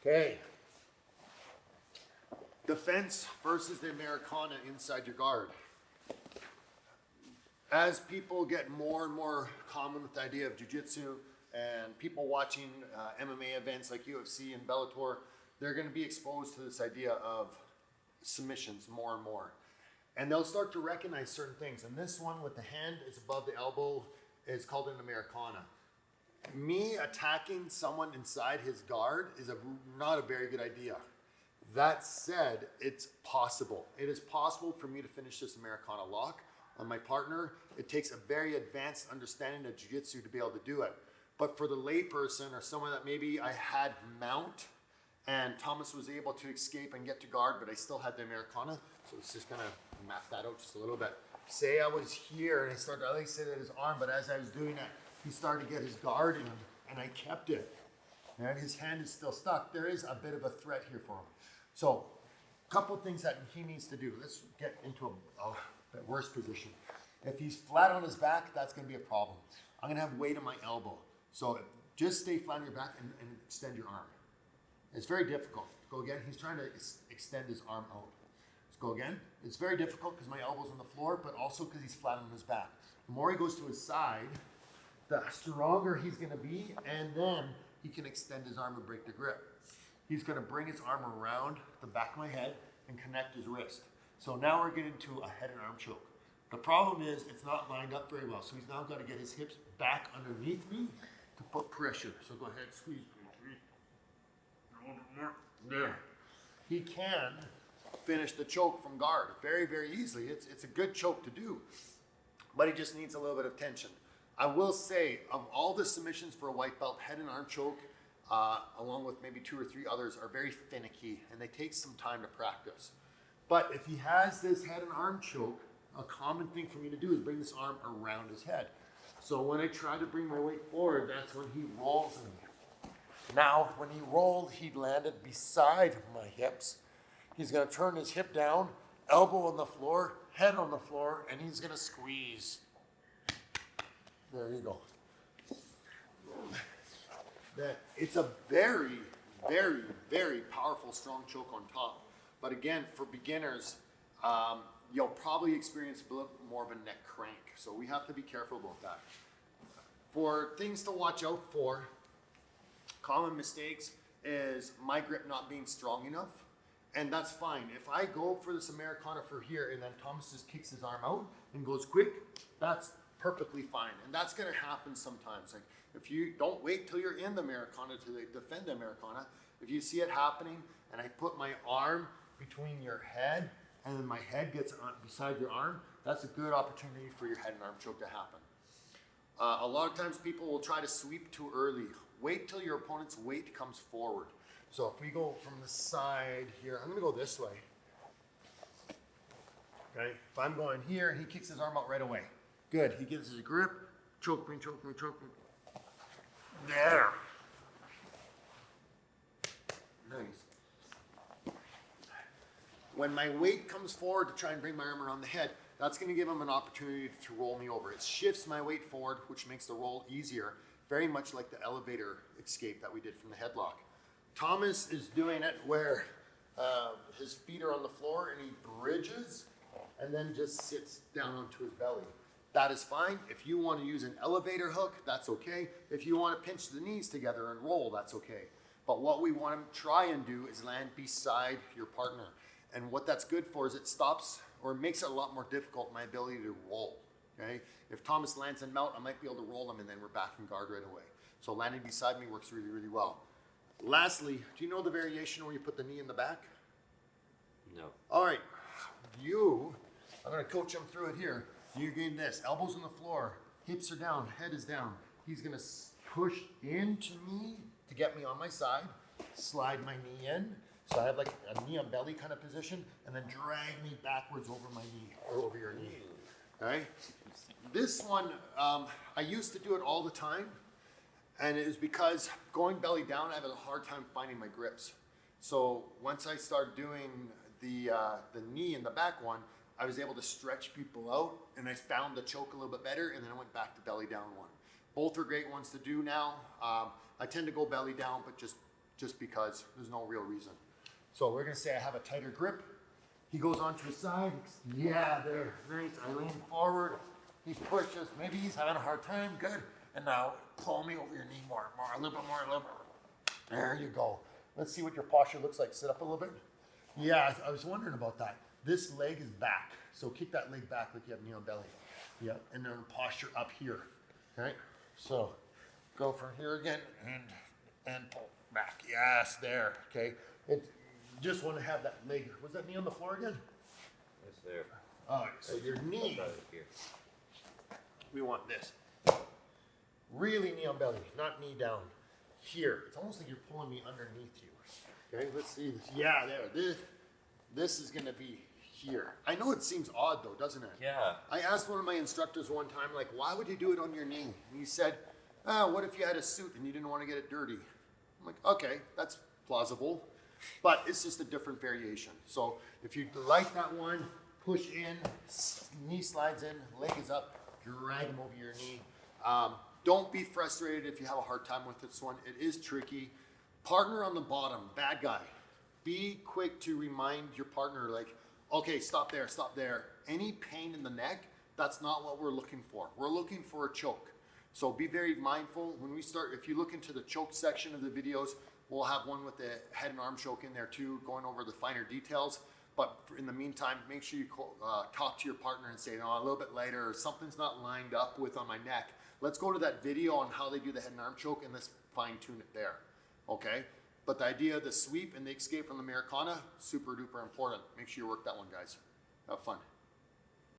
Okay. Defense versus the Americana inside your guard. As people get more and more common with the idea of jiu-jitsu and people watching MMA events like UFC and Bellator, they're going to be exposed to this idea of submissions more and more. And they'll start to recognize certain things. And this one with the hand is above the elbow is called an Americana. Me attacking someone inside his guard is not a very good idea. That said, it's possible. It is possible for me to finish this Americana lock on my partner. It takes a very advanced understanding of jiu-jitsu to be able to do it. But for the layperson or someone that maybe I had mount and Thomas was able to escape and get to guard, but I still had the Americana, so it's just gonna map that out just a little bit. Say I was here and I started to sit at his arm, but as I was doing that, he started to get his guard in and I kept it. And his hand is still stuck. There is a bit of a threat here for him. So, a couple things that he needs to do. Let's get into a worse position. If he's flat on his back, that's going to be a problem. I'm going to have weight on my elbow. So just stay flat on your back and extend your arm. It's very difficult. Go again. He's trying to extend his arm out. Let's go again. It's very difficult because my elbow's on the floor, but also because he's flat on his back. The more he goes to his side, the stronger he's going to be, and then he can extend his arm and break the grip. He's going to bring his arm around the back of my head and connect his wrist. So now we're getting to a head and arm choke. The problem is it's not lined up very well. So he's now got to get his hips back underneath me to put pressure. So go ahead, squeeze. There. He can finish the choke from guard very, very easily. It's a good choke to do, but he just needs a little bit of tension. I will say, of all the submissions for a white belt, head and arm choke, along with maybe 2 or 3 others, are very finicky and they take some time to practice. But if he has this head and arm choke, a common thing for me to do is bring this arm around his head. So when I try to bring my weight forward, that's when he rolls me. Now, when he rolled, he landed beside my hips. He's going to turn his hip down, elbow on the floor, head on the floor, and he's going to squeeze. There you go. It's a very, very, very powerful, strong choke on top. But again, for beginners, you'll probably experience a little more of a neck crank. So we have to be careful about that. For things to watch out for, common mistakes is my grip not being strong enough. And that's fine. If I go for this Americana for here and then Thomas just kicks his arm out and goes quick, that's perfectly fine. And that's going to happen sometimes. Like if you don't wait till you're in the Americana to defend the Americana, if you see it happening and I put my arm between your head and then my head gets beside your arm, that's a good opportunity for your head and arm choke to happen. A lot of times people will try to sweep too early. Wait till your opponent's weight comes forward. So if we go from the side here, I'm going to go this way. Okay, if I'm going here and he kicks his arm out right away. Good, he gives his grip, choke me, choke me, choke me. There. Nice. When my weight comes forward to try and bring my arm around the head, that's going to give him an opportunity to roll me over. It shifts my weight forward, which makes the roll easier, very much like the elevator escape that we did from the headlock. Thomas is doing it where his feet are on the floor and he bridges and then just sits down onto his belly. That is fine. If you want to use an elevator hook, that's okay. If you want to pinch the knees together and roll, that's okay. But what we want to try and do is land beside your partner. And what that's good for is it stops or makes it a lot more difficult my ability to roll. Okay? If Thomas lands in mount, I might be able to roll him and then we're back in guard right away. So landing beside me works really, really well. Lastly, do you know the variation where you put the knee in the back? No. All right. I'm going to coach him through it here. You're getting this. Elbows on the floor. Hips are down. Head is down. He's going to push into me to get me on my side. Slide my knee in. So I have like a knee on belly kind of position. And then drag me backwards over my knee or over your knee. All right? This one, I used to do it all the time. And it was because going belly down, I have a hard time finding my grips. So once I started doing the knee and the back one, I was able to stretch people out and I found the choke a little bit better and then I went back to belly down one. Both are great ones to do now. I tend to go belly down, but just just because there's no real reason. So we're gonna say I have a tighter grip. He goes onto his side. Yeah, there, nice. I lean forward. He pushes. Maybe he's having a hard time. Good. And now pull me over your knee more, a little bit more, a little bit. There you go. Let's see what your posture looks like. Sit up a little bit. Yeah, I was wondering about that. This leg is back. So kick that leg back like you have knee on belly. Yeah, and then posture up here. Okay, so go from here again and pull back. Yes, there. Okay, just want to have that leg. Was that knee on the floor again? It's there. All right, so your knee. Here. We want this. Really knee on belly, not knee down. Here, it's almost like you're pulling me underneath you. Okay, let's see this. Yeah, there. This is gonna be here. I know it seems odd though, doesn't it? Yeah. I asked one of my instructors one time, like, why would you do it on your knee? And he said, what if you had a suit and you didn't want to get it dirty? I'm like, okay, that's plausible, but it's just a different variation. So if you like that one, push in, knee slides in, leg is up, drag them over your knee. Don't be frustrated if you have a hard time with this one. It is tricky. Partner on the bottom, bad guy. Be quick to remind your partner, like, okay, stop there, stop there. Any pain in the neck, that's not what we're looking for. We're looking for a choke. So be very mindful. When we start, if you look into the choke section of the videos, we'll have one with the head and arm choke in there too, going over the finer details. But in the meantime, make sure you talk to your partner and say, no, a little bit later, or something's not lined up with on my neck. Let's go to that video on how they do the head and arm choke and let's fine tune it there, okay? But the idea of the sweep and the escape from the Americana, super duper important. Make sure you work that one, guys. Have fun.